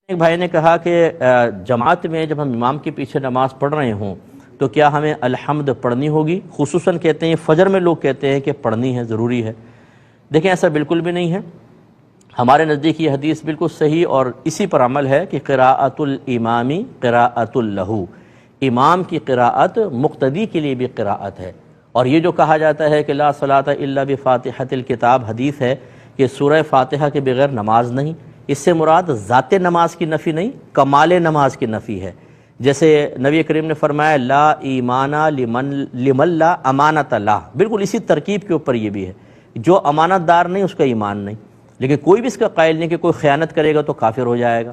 ایک بھائی نے کہا کہ جماعت میں جب ہم امام کے پیچھے نماز پڑھ رہے ہوں تو کیا ہمیں الحمد پڑھنی ہوگی؟ خصوصاً کہتے ہیں فجر میں لوگ کہتے ہیں کہ پڑھنی ہے، ضروری ہے۔ دیکھیں ایسا بالکل بھی نہیں ہے۔ ہمارے نزدیک یہ حدیث بالکل صحیح اور اسی پر عمل ہے کہ قراءۃ الامامی قراءۃ لہ، امام کی قراءت مقتدی کے لیے بھی قراءت ہے۔ اور یہ جو کہا جاتا ہے کہ لا صلاۃ الا بفاتحۃ الکتاب، حدیث ہے کہ سورہ فاتحہ کے بغیر نماز نہیں، اس سے مراد ذات نماز کی نفی نہیں، کمال نماز کی نفی ہے۔ جیسے نبی کریم نے فرمایا لا ایمان لمن لا امانت لا، بالکل اسی ترکیب کے اوپر یہ بھی ہے، جو امانت دار نہیں اس کا ایمان نہیں۔ لیکن کوئی بھی اس کا قائل نہیں کہ کوئی خیانت کرے گا تو کافر ہو جائے گا،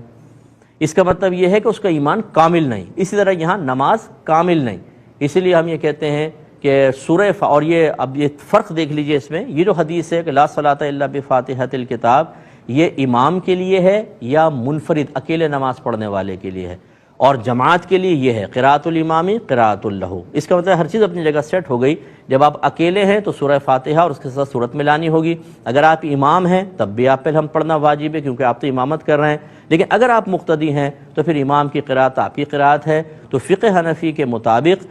اس کا مطلب یہ ہے کہ اس کا ایمان کامل نہیں۔ اسی طرح یہاں نماز کامل نہیں، اسی لیے ہم یہ کہتے ہیں کہ سورہ اور یہ اب یہ فرق دیکھ لیجئے اس میں، یہ جو حدیث ہے کہ لا صلاۃ الا بفاتحۃ الکتاب، یہ امام کے لیے ہے یا منفرد اکیلے نماز پڑھنے والے کے لیے ہے؟ اور جماعت کے لیے یہ ہے قراءۃ الامامی قراءۃ لہ۔ اس کا مطلب ہر چیز اپنی جگہ سیٹ ہو گئی۔ جب آپ اکیلے ہیں تو سورہ فاتحہ اور اس کے ساتھ سورت ملانی ہوگی، اگر آپ امام ہیں تب بھی آپ پہ ہم پڑھنا واجب ہے کیونکہ آپ تو امامت کر رہے ہیں، لیکن اگر آپ مقتدی ہیں تو پھر امام کی قراءت آپ کی قراءت ہے۔ تو فقہ حنفی کے مطابق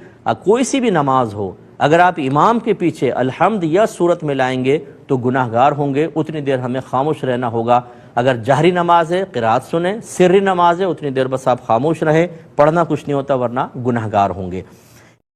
کوئی سی بھی نماز ہو، اگر آپ امام کے پیچھے الحمد یا سورت ملائیں گے تو گناہ گار ہوں گے، اتنی دیر ہمیں خاموش رہنا ہوگا۔ اگر جہری نماز ہے قراءت سنیں، سری نماز ہے اتنی دیر بس آپ خاموش رہیں، پڑھنا کچھ نہیں ہوتا ورنہ گناہ گار ہوں گے۔